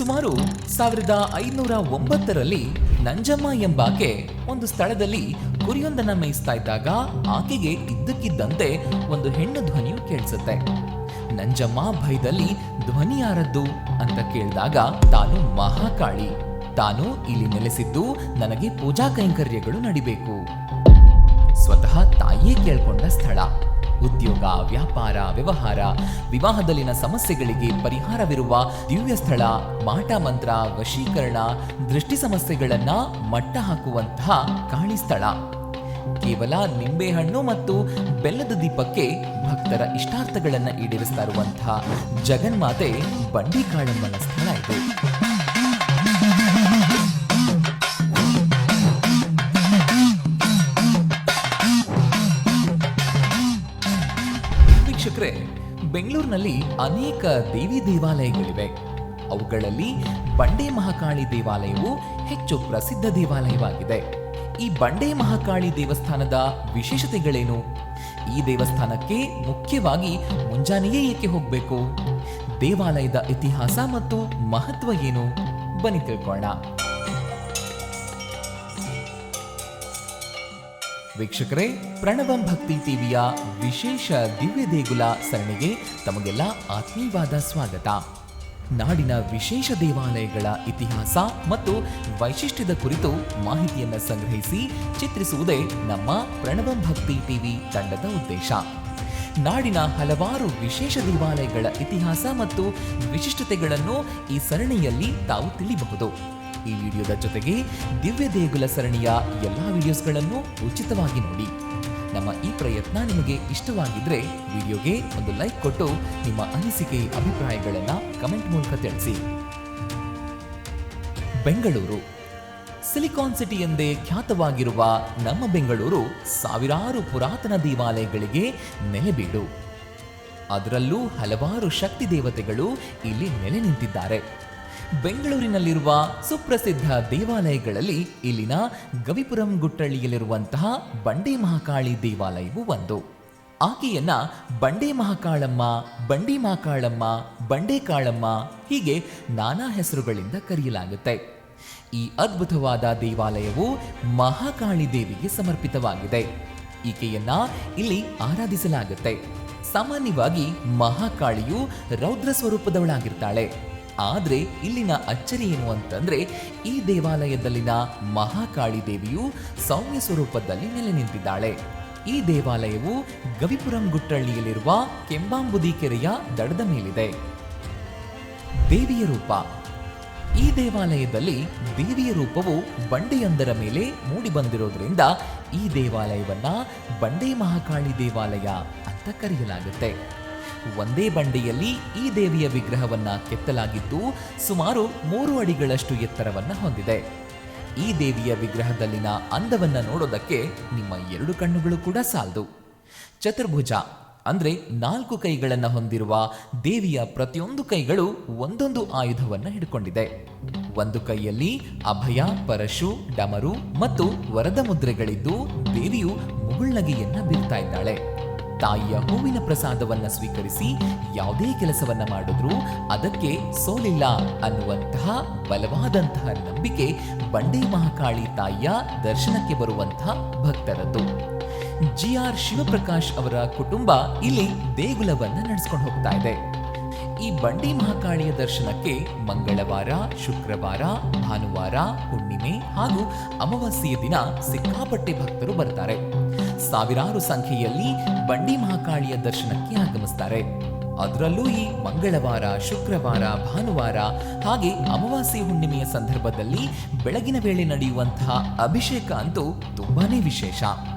ಸುಮಾರು 1509ರಲ್ಲಿ ನಂಜಮ್ಮ ಎಂಬಾಕೆ ಒಂದು ಸ್ಥಳದಲ್ಲಿ ಕುರಿಯೊಂದನ್ನ ಮೇಯಿಸ್ತಾ ಇದ್ದಾಗ ಆಕೆಗೆ ಇದ್ದಕ್ಕಿದ್ದಂತೆ ಒಂದು ಹೆಣ್ಣು ಧ್ವನಿಯು ಕೇಳಿಸುತ್ತೆ. ನಂಜಮ್ಮ ಭಯದಲ್ಲಿ ಧ್ವನಿ ಯಾರದ್ದು ಅಂತ ಕೇಳಿದಾಗ ತಾನು ಮಹಾಕಾಳಿ, ತಾನು ಇಲ್ಲಿ ನೆಲೆಸಿದ್ದು ನನಗೆ ಪೂಜಾ ಕೈಂಕರ್ಯಗಳು ನಡಿಬೇಕು. ಸ್ವತಃ ತಾಯಿಯೇ ಕೇಳ್ಕೊಂಡ ಸ್ಥಳ. ಉದ್ಯೋಗ, ವ್ಯಾಪಾರ, ವ್ಯವಹಾರ, ವಿವಾಹದಲ್ಲಿನ ಸಮಸ್ಯೆಗಳಿಗೆ ಪರಿಹಾರವಿರುವ ದಿವ್ಯ ಸ್ಥಳ, ಮಾಟ ಮಂತ್ರ, ವಶೀಕರಣ, ದೃಷ್ಟಿ ಸಮಸ್ಯೆಗಳನ್ನ ಮಟ್ಟ ಹಾಕುವಂತಹ ಕಾಳಿ ಸ್ಥಳ. ಕೇವಲ ನಿಂಬೆಹಣ್ಣು ಮತ್ತು ಬೆಲ್ಲದ ದೀಪಕ್ಕೆ ಭಕ್ತರ ಇಷ್ಟಾರ್ಥಗಳನ್ನ ಈಡೇರಿಸ್ತಾ ಇರುವಂತಹ ಜಗನ್ಮಾತೆ ಬಂಡಿ ಕಾಳಮ್ಮನ ಸ್ಥಳ ಇದು. ವೀಕ್ಷಕರೇ, ಬೆಂಗಳೂರಿನಲ್ಲಿ ಅನೇಕ ದೇವಿ ದೇವಾಲಯಗಳಿವೆ. ಅವುಗಳಲ್ಲಿ ಬಂಡೆ ಮಹಾಕಾಳಿ ದೇವಾಲಯವು ಹೆಚ್ಚು ಪ್ರಸಿದ್ಧ ದೇವಾಲಯವಾಗಿದೆ. ಈ ಬಂಡೆ ಮಹಾಕಾಳಿ ದೇವಸ್ಥಾನದ ವಿಶೇಷತೆಗಳೇನು? ಈ ದೇವಸ್ಥಾನಕ್ಕೆ ಮುಖ್ಯವಾಗಿ ಮುಂಜಾನೆಯೇ ಏಕೆ ಹೋಗಬೇಕು? ದೇವಾಲಯದ ಇತಿಹಾಸ ಮತ್ತು ಮಹತ್ವ ಏನು? ಬನ್ನಿ ತಿಳ್ಕೊಳ್ಳೋಣ. ವೀಕ್ಷಕರೇ, ಪ್ರಣವಂ ಭಕ್ತಿ ಟಿವಿಯ ವಿಶೇಷ ದಿವ್ಯ ದೇಗುಲ ಸರಣಿಗೆ ತಮಗೆಲ್ಲ ಆತ್ಮೀಯವಾದ ಸ್ವಾಗತ. ನಾಡಿನ ವಿಶೇಷ ದೇವಾಲಯಗಳ ಇತಿಹಾಸ ಮತ್ತು ವೈಶಿಷ್ಟ್ಯದ ಕುರಿತು ಮಾಹಿತಿಯನ್ನು ಸಂಗ್ರಹಿಸಿ ಚಿತ್ರಿಸುವುದೇ ನಮ್ಮ ಪ್ರಣವಂ ಭಕ್ತಿ ಟಿವಿ ತಂಡದ ಉದ್ದೇಶ. ನಾಡಿನ ಹಲವಾರು ವಿಶೇಷ ದೇವಾಲಯಗಳ ಇತಿಹಾಸ ಮತ್ತು ವಿಶಿಷ್ಟತೆಗಳನ್ನು ಈ ಸರಣಿಯಲ್ಲಿ ತಾವು ತಿಳಿಯಬಹುದು. ಈ ವಿಡಿಯೋದ ಜೊತೆಗೆ ದಿವ್ಯ ದೇಗುಲ ಸರಣಿಯ ಎಲ್ಲಾ ವಿಡಿಯೋಸ್ಗಳನ್ನು ಉಚಿತವಾಗಿ ನೋಡಿ. ನಮ್ಮ ಈ ಪ್ರಯತ್ನ ನಿಮಗೆ ಇಷ್ಟವಾಗಿದ್ರೆ ವಿಡಿಯೋಗೆ ಒಂದು ಲೈಕ್ ಕೊಟ್ಟು ನಿಮ್ಮ ಅನಿಸಿಕೆ, ಅಭಿಪ್ರಾಯಗಳನ್ನು ಕಮೆಂಟ್ ಮೂಲಕ ತಿಳಿಸಿ. ಬೆಂಗಳೂರು ಸಿಲಿಕಾನ್ ಸಿಟಿ ಎಂದೇ ಖ್ಯಾತವಾಗಿರುವ ನಮ್ಮ ಬೆಂಗಳೂರು ಸಾವಿರಾರು ಪುರಾತನ ದೇವಾಲಯಗಳಿಗೆ ನೆಲೆಬೀಡು. ಅದರಲ್ಲೂ ಹಲವಾರು ಶಕ್ತಿ ದೇವತೆಗಳು ಇಲ್ಲಿ ನೆಲೆ ನಿಂತಿದ್ದಾರೆ. ಬೆಂಗಳೂರಿನಲ್ಲಿರುವ ಸುಪ್ರಸಿದ್ಧ ದೇವಾಲಯಗಳಲ್ಲಿ ಇಲ್ಲಿನ ಗವಿಪುರಂ ಗುಟ್ಟಳ್ಳಿಯಲ್ಲಿರುವಂತಹ ಬಂಡೆ ಮಹಾಕಾಳಿ ದೇವಾಲಯವು ಒಂದು. ಆಕೆಯನ್ನ ಬಂಡೆ ಮಹಾಕಾಳಮ್ಮ, ಬಂಡಿ ಮಹಾಕಾಳಮ್ಮ, ಬಂಡೆ ಕಾಳಮ್ಮ ಹೀಗೆ ನಾನಾ ಹೆಸರುಗಳಿಂದ ಕರೆಯಲಾಗುತ್ತೆ. ಈ ಅದ್ಭುತವಾದ ದೇವಾಲಯವು ಮಹಾಕಾಳಿ ದೇವಿಗೆ ಸಮರ್ಪಿತವಾಗಿದೆ. ಈಕೆಯನ್ನ ಇಲ್ಲಿ ಆರಾಧಿಸಲಾಗುತ್ತೆ. ಸಾಮಾನ್ಯವಾಗಿ ಮಹಾಕಾಳಿಯು ರೌದ್ರ ಸ್ವರೂಪದವಳಾಗಿರ್ತಾಳೆ. ಆದ್ರೆ ಇಲ್ಲಿನ ಅಚ್ಚರಿ ಏನು ಅಂತಂದ್ರೆ, ಈ ದೇವಾಲಯದಲ್ಲಿನ ಮಹಾಕಾಳಿ ದೇವಿಯು ಸೌಮ್ಯ ಸ್ವರೂಪದಲ್ಲಿ ನೆಲೆ ನಿಂತಿದ್ದಾಳೆ. ಈ ದೇವಾಲಯವು ಗವಿಪುರಂ ಗುಟ್ಟಳ್ಳಿಯಲ್ಲಿರುವ ಕೆಂಬಾಂಬುದಿ ಕೆರೆಯ ದಡದ ಮೇಲಿದೆ. ದೇವಿಯ ರೂಪ. ಈ ದೇವಾಲಯದಲ್ಲಿ ದೇವಿಯ ರೂಪವು ಬಂಡೆಯೊಂದರ ಮೇಲೆ ಮೂಡಿ ಬಂದಿರೋದ್ರಿಂದ ಈ ದೇವಾಲಯವನ್ನ ಬಂಡೆ ಮಹಾಕಾಳಿ ದೇವಾಲಯ ಅಂತ ಕರೆಯಲಾಗುತ್ತೆ. ಒಂದೇ ಬಂಡೆಯಲ್ಲಿ ಈ ದೇವಿಯ ವಿಗ್ರಹವನ್ನ ಕೆತ್ತಲಾಗಿದ್ದು ಸುಮಾರು 3 ಅಡಿಗಳಷ್ಟು ಎತ್ತರವನ್ನ ಹೊಂದಿದೆ. ಈ ದೇವಿಯ ವಿಗ್ರಹದಲ್ಲಿನ ಅಂದವನ್ನ ನೋಡೋದಕ್ಕೆ ನಿಮ್ಮ 2 ಕಣ್ಣುಗಳು ಕೂಡ ಸಾಲದು. ಚತುರ್ಭುಜ ಅಂದ್ರೆ 4 ಕೈಗಳನ್ನ ಹೊಂದಿರುವ ದೇವಿಯ ಪ್ರತಿಯೊಂದು ಕೈಗಳು ಒಂದೊಂದು ಆಯುಧವನ್ನ ಹಿಡ್ಕೊಂಡಿದೆ. ಒಂದು ಕೈಯಲ್ಲಿ ಅಭಯ, ಪರಶು, ಡಮರು ಮತ್ತು ವರದ ಮುದ್ರೆಗಳಿದ್ದು ದೇವಿಯು ಮುಗುಳ್ನಗೆಯನ್ನ ಬೀರ್ತಾ ಇದ್ದಾಳೆ. ತಾಯಿಯ ಹೂವಿನ ಪ್ರಸಾದವನ್ನ ಸ್ವೀಕರಿಸಿ ಯಾವುದೇ ಕೆಲಸವನ್ನ ಮಾಡಿದ್ರೂ ಅದಕ್ಕೆ ಸೋಲಿಲ್ಲ ಅನ್ನುವಂತಹ ಬಲವಾದಂತಹ ನಂಬಿಕೆ ಬಂಡೆ ಮಹಾಕಾಳಿ ತಾಯಿಯ ದರ್ಶನಕ್ಕೆ ಬರುವಂತಹ ಭಕ್ತರದ್ದು. GR ಶಿವಪ್ರಕಾಶ್ ಅವರ ಕುಟುಂಬ ಇಲ್ಲಿ ದೇಗುಲವನ್ನ ನಡೆಸ್ಕೊಂಡು ಹೋಗ್ತಾ ಇದೆ. ಈ ಬಂಡಿ ಮಹಾಕಾಳಿಯ ದರ್ಶನಕ್ಕೆ ಮಂಗಳವಾರ, ಶುಕ್ರವಾರ, ಭಾನುವಾರ, ಹುಣ್ಣಿಮೆ ಹಾಗೂ ಅಮಾವಾಸ್ಯೆಯ ದಿನ ಸಿಕ್ಕಾಪಟ್ಟೆ ಭಕ್ತರು ಬರ್ತಾರೆ. ಸಾವಿರಾರು ಸಂಖ್ಯೆಯಲ್ಲಿ ಬಂಡಿ ಮಹಾಕಾಳಿಯ ದರ್ಶನಕ್ಕೆ ಆಗಮಿಸ್ತಾರೆ. ಅದರಲ್ಲೂ ಈ ಮಂಗಳವಾರ, ಶುಕ್ರವಾರ, ಭಾನುವಾರ ಹಾಗೆ ಅಮಾವಾಸ್ಯೆ, ಹುಣ್ಣಿಮೆಯ ಸಂದರ್ಭದಲ್ಲಿ ಬೆಳಗಿನ ವೇಳೆ ನಡೆಯುವಂತಹ ಅಭಿಷೇಕ ಅಂತೂ ತುಂಬಾನೇ ವಿಶೇಷ.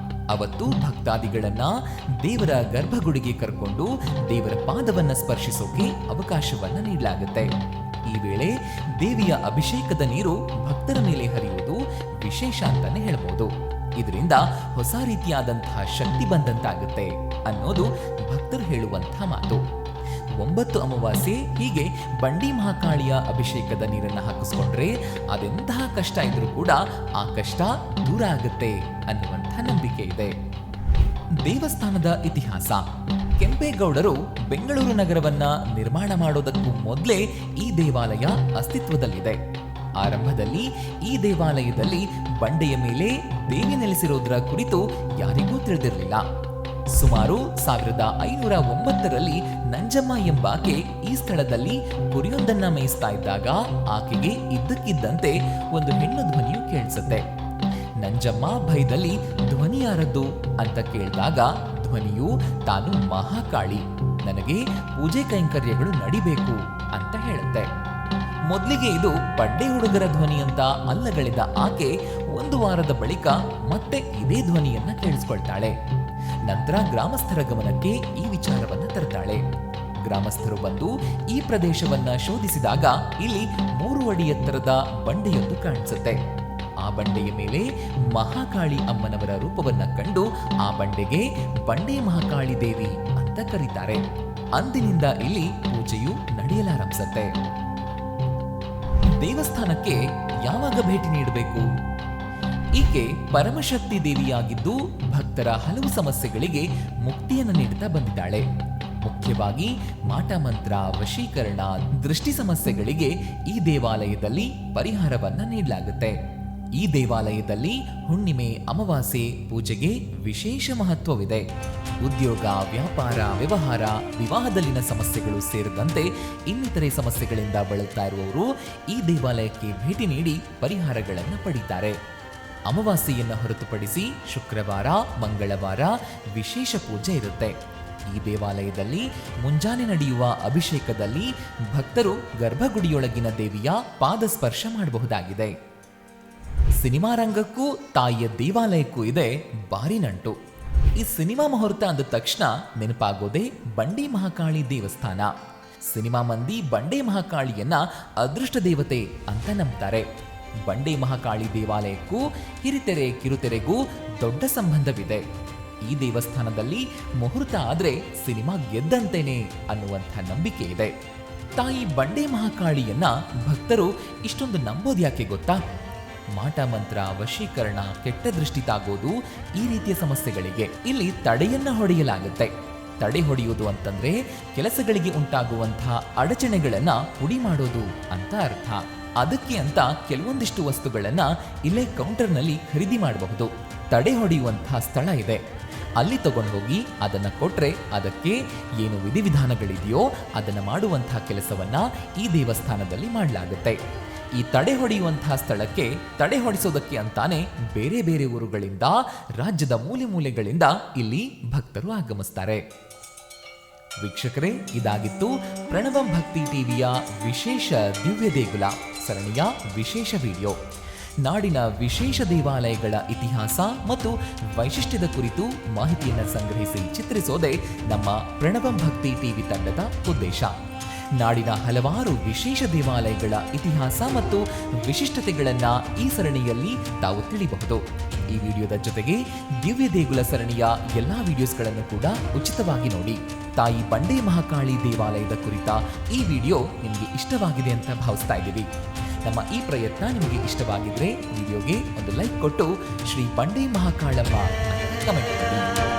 ಅವತ್ತು ಭಕ್ತಾದಿಗಳನ್ನ ದೇವರ ಗರ್ಭಗುಡಿಗೆ ಕರ್ಕೊಂಡು ದೇವರ ಪಾದವನ್ನ ಸ್ಪರ್ಶಿಸೋಕೆ ಅವಕಾಶವನ್ನ ನೀಡಲಾಗುತ್ತೆ. ಈ ವೇಳೆ ದೇವಿಯ ಅಭಿಷೇಕದ ನೀರು ಭಕ್ತರ ಮೇಲೆ ಹರಿಯುವುದು ವಿಶೇಷ ಅಂತಾನೆ ಹೇಳ್ಬೋದು. ಇದರಿಂದ ಹೊಸ ರೀತಿಯಾದಂತಹ ಶಕ್ತಿ ಬಂದಂತಾಗುತ್ತೆ ಅನ್ನೋದು ಭಕ್ತರು ಹೇಳುವಂತಹ ಮಾತು. 9 ಅಮಾವಾಸ್ಯೆ ಹೀಗೆ ಬಂಡಿ ಮಹಾಕಾಳಿಯ ಅಭಿಷೇಕದ ನೀರನ್ನು ಹಾಕಿಸ್ಕೊಂಡ್ರೆ ಅದೆಂತಹ ಕಷ್ಟ ಇದ್ರೂ ಕೂಡ ಆ ಕಷ್ಟ ದೂರ ಆಗುತ್ತೆ ಅನ್ನುವಂಥ ನಂಬಿಕೆ ಇದೆ. ದೇವಸ್ಥಾನದ ಇತಿಹಾಸ. ಕೆಂಪೇಗೌಡರು ಬೆಂಗಳೂರು ನಗರವನ್ನ ನಿರ್ಮಾಣ ಮಾಡೋದಕ್ಕೂ ಮೊದಲೇ ಈ ದೇವಾಲಯ ಅಸ್ತಿತ್ವದಲ್ಲಿದೆ. ಆರಂಭದಲ್ಲಿ ಈ ದೇವಾಲಯದಲ್ಲಿ ಬಂಡೆಯ ಮೇಲೆ ದೇವಿ ನೆಲೆಸಿರೋದರ ಕುರಿತು ಯಾರಿಗೂ ತಿಳಿದಿರಲಿಲ್ಲ. ಸುಮಾರು 1509ರಲ್ಲಿ ನಂಜಮ್ಮ ಎಂಬಾಕೆ ಈ ಸ್ಥಳದಲ್ಲಿ ಕುರಿಯೊಂದನ್ನ ಮೇಯಿಸ್ತಾ ಇದ್ದಾಗ ಆಕೆಗೆ ಇದ್ದಕ್ಕಿದ್ದಂತೆ ಒಂದು ಹೆಣ್ಣು ಧ್ವನಿಯು ಕೇಳಿಸುತ್ತೆ. ನಂಜಮ್ಮ ಭಯದಲ್ಲಿ ಧ್ವನಿ ಯಾರದ್ದು ಅಂತ ಕೇಳಿದಾಗ ಧ್ವನಿಯು ತಾನು ಮಹಾಕಾಳಿ, ನನಗೆ ಪೂಜೆ ಕೈಂಕರ್ಯಗಳು ನಡಿಬೇಕು ಅಂತ ಹೇಳುತ್ತೆ. ಮೊದಲಿಗೆ ಇದು ಬಡ್ಡೆ ಹುಡುಗರ ಧ್ವನಿ ಅಂತ ಅಲ್ಲಗಳೆದ ಆಕೆ 1 ವಾರದ ಬಳಿಕ ಮತ್ತೆ ಇದೇ ಧ್ವನಿಯನ್ನ ಕೇಳಿಸ್ಕೊಳ್ತಾಳೆ. ನಂತರ ಗ್ರಾಮಸ್ಥರ ಗಮನಕ್ಕೆ ಈ ವಿಚಾರವನ್ನ ತರ್ತಾಳೆ. ಗ್ರಾಮಸ್ಥರು ಬಂದು ಈ ಪ್ರದೇಶವನ್ನ ಶೋಧಿಸಿದಾಗ ಇಲ್ಲಿ 3 ಅಡಿ ಎತ್ತರದ ಬಂಡೆಯೊಂದು ಕಾಣಿಸುತ್ತೆ. ಆ ಬಂಡೆಯ ಮೇಲೆ ಮಹಾಕಾಳಿ ಅಮ್ಮನವರ ರೂಪವನ್ನ ಕಂಡು ಆ ಬಂಡೆಗೆ ಬಂಡೆ ಮಹಾಕಾಳಿ ದೇವಿ ಅಂತ ಕರೀತಾರೆ. ಅಂದಿನಿಂದ ಇಲ್ಲಿ ಪೂಜೆಯು ನಡೆಯಲಾರಂಭಿಸುತ್ತೆ. ದೇವಸ್ಥಾನಕ್ಕೆ ಯಾವಾಗ ಭೇಟಿ ನೀಡಬೇಕು? ಈಕೆ ಪರಮಶಕ್ತಿ ದೇವಿಯಾಗಿದ್ದು ಭಕ್ತರ ಹಲವು ಸಮಸ್ಯೆಗಳಿಗೆ ಮುಕ್ತಿಯನ್ನು ನೀಡುತ್ತಾ ಬಂದಿದ್ದಾಳೆ. ಮುಖ್ಯವಾಗಿ ಮಾಟ ಮಂತ್ರ, ವಶೀಕರಣ, ದೃಷ್ಟಿ ಸಮಸ್ಯೆಗಳಿಗೆ ಈ ದೇವಾಲಯದಲ್ಲಿ ಪರಿಹಾರವನ್ನ ನೀಡಲಾಗುತ್ತೆ. ಈ ದೇವಾಲಯದಲ್ಲಿ ಹುಣ್ಣಿಮೆ, ಅಮಾವಾಸ್ಯೆ ಪೂಜೆಗೆ ವಿಶೇಷ ಮಹತ್ವವಿದೆ. ಉದ್ಯೋಗ, ವ್ಯಾಪಾರ, ವ್ಯವಹಾರ, ವಿವಾಹದಲ್ಲಿನ ಸಮಸ್ಯೆಗಳು ಸೇರಿದಂತೆ ಇನ್ನಿತರೆ ಸಮಸ್ಯೆಗಳಿಂದ ಬಳಲ್ತಾ ಇರುವವರು ಈ ದೇವಾಲಯಕ್ಕೆ ಭೇಟಿ ನೀಡಿ ಪರಿಹಾರಗಳನ್ನು ಪಡೀತಾರೆ. ಅಮಾವಾಸ್ಯೆಯನ್ನು ಹೊರತುಪಡಿಸಿ ಶುಕ್ರವಾರ, ಮಂಗಳವಾರ ವಿಶೇಷ ಪೂಜೆ ಇರುತ್ತೆ. ಈ ದೇವಾಲಯದಲ್ಲಿ ಮುಂಜಾನೆ ನಡೆಯುವ ಅಭಿಷೇಕದಲ್ಲಿ ಭಕ್ತರು ಗರ್ಭಗುಡಿಯೊಳಗಿನ ದೇವಿಯ ಪಾದಸ್ಪರ್ಶ ಮಾಡಬಹುದಾಗಿದೆ. ಸಿನಿಮಾ ರಂಗಕ್ಕೂ ತಾಯಿಯ ದೇವಾಲಯಕ್ಕೂ ಇದೆ ಭಾರಿ ನಂಟು. ಈ ಸಿನಿಮಾ ಮುಹೂರ್ತ ಅಂದ ತಕ್ಷಣ ನೆನಪಾಗೋದೇ ಬಂಡೆ ಮಹಾಕಾಳಿ ದೇವಸ್ಥಾನ. ಸಿನಿಮಾ ಮಂದಿ ಬಂಡೆ ಮಹಾಕಾಳಿಯನ್ನ ಅದೃಷ್ಟ ದೇವತೆ ಅಂತ ನಂಬ್ತಾರೆ. ಬಂಡೆ ಮಹಾಕಾಳಿ ದೇವಾಲಯಕ್ಕೂ ಹಿರಿತೆರೆ ಕಿರುತೆರೆಗೂ ದೊಡ್ಡ ಸಂಬಂಧವಿದೆ. ಈ ದೇವಸ್ಥಾನದಲ್ಲಿ ಮುಹೂರ್ತ ಆದ್ರೆ ಸಿನಿಮಾ ಗೆದ್ದಂತೇನೆ ಅನ್ನುವಂಥ ನಂಬಿಕೆ ಇದೆ. ತಾಯಿ ಬಂಡೆ ಮಹಾಕಾಳಿಯನ್ನ ಭಕ್ತರು ಇಷ್ಟೊಂದು ನಂಬೋದು ಯಾಕೆ ಗೊತ್ತಾ? ಮಾಟ ಮಂತ್ರ, ವಶೀಕರಣ, ಕೆಟ್ಟ ದೃಷ್ಟಿ ತಾಗೋದು ಈ ರೀತಿಯ ಸಮಸ್ಯೆಗಳಿಗೆ ಇಲ್ಲಿ ತಡೆಯನ್ನ ಹೊಡೆಯಲಾಗುತ್ತೆ. ತಡೆ ಹೊಡೆಯುವುದು ಅಂತಂದ್ರೆ ಕೆಲಸಗಳಿಗೆ ಉಂಟಾಗುವಂತಹ ಅಡಚಣೆಗಳನ್ನ ಪುಡಿ ಮಾಡೋದು ಅಂತ ಅರ್ಥ. ಅದಕ್ಕೆ ಅಂತ ಕೆಲವೊಂದಿಷ್ಟು ವಸ್ತುಗಳನ್ನ ಇಲ್ಲೇ ಕೌಂಟರ್ನಲ್ಲಿ ಖರೀದಿ ಮಾಡಬಹುದು. ತಡೆ ಹೊಡೆಯುವಂತಹ ಸ್ಥಳ ಇದೆ, ಅಲ್ಲಿ ತಗೊಂಡು ಹೋಗಿ ಅದನ್ನ ಕೊಟ್ರೆ ಅದಕ್ಕೆ ಏನು ವಿಧಿವಿಧಾನಗಳಿದೆಯೋ ಅದನ್ನ ಮಾಡುವಂತಹ ಕೆಲಸವನ್ನ ಈ ದೇವಸ್ಥಾನದಲ್ಲಿ ಮಾಡಲಾಗುತ್ತೆ. ಈ ತಡೆ ಹೊಡೆಯುವಂತಹ ಸ್ಥಳಕ್ಕೆ ತಡೆ ಹೊಡಿಸೋದಕ್ಕೆ ಅಂತಾನೆ ಬೇರೆ ಬೇರೆ ಊರುಗಳಿಂದ, ರಾಜ್ಯದ ಮೂಲೆ ಮೂಲೆಗಳಿಂದ ಇಲ್ಲಿ ಭಕ್ತರು ಆಗಮಿಸ್ತಾರೆ. ವೀಕ್ಷಕರೇ, ಇದಾಗಿತ್ತು ಪ್ರಣವಂ ಭಕ್ತಿ ಟಿವಿಯ ವಿಶೇಷ ದಿವ್ಯ ದೇಗುಲ ಸರಣಿಯ ವಿಶೇಷ ವಿಡಿಯೋ. ನಾಡಿನ ವಿಶೇಷ ದೇವಾಲಯಗಳ ಇತಿಹಾಸ ಮತ್ತು ವೈಶಿಷ್ಟ್ಯದ ಕುರಿತು ಮಾಹಿತಿಯನ್ನು ಸಂಗ್ರಹಿಸಿ ಚಿತ್ರಿಸೋದೇ ನಮ್ಮ ಪ್ರಣವಂ ಭಕ್ತಿ ಟಿವಿ ತಂಡದ ಉದ್ದೇಶ. ನಾಡಿನ ಹಲವಾರು ವಿಶೇಷ ದೇವಾಲಯಗಳ ಇತಿಹಾಸ ಮತ್ತು ವಿಶಿಷ್ಟತೆಗಳನ್ನ ಈ ಸರಣಿಯಲ್ಲಿ ತಾವು ತಿಳಿಯಬಹುದು. ಈ ವಿಡಿಯೋದ ಜೊತೆಗೆ ದಿವ್ಯ ದೇಗುಲ ಸರಣಿಯ ಎಲ್ಲಾ ವಿಡಿಯೋಸ್ಗಳನ್ನು ಕೂಡ ಉಚಿತವಾಗಿ ನೋಡಿ. ತಾಯಿ ಬಂಡೆ ಮಹಾಕಾಳಿ ದೇವಾಲಯದ ಕುರಿತ ಈ ವಿಡಿಯೋ ನಿಮಗೆ ಇಷ್ಟವಾಗಿದೆ ಅಂತ ಭಾವಿಸ್ತಾ ಇದ್ದೀವಿ. ನಮ್ಮ ಈ ಪ್ರಯತ್ನ ನಿಮಗೆ ಇಷ್ಟವಾಗಿದ್ರೆ ವಿಡಿಯೋಗೆ ಒಂದು ಲೈಕ್ ಕೊಟ್ಟು ಶ್ರೀ ಬಂಡೆ ಮಹಾಕಾಳಮ್ಮ ಅಂತ ಕಮೆಂಟ್ ಮಾಡಿ.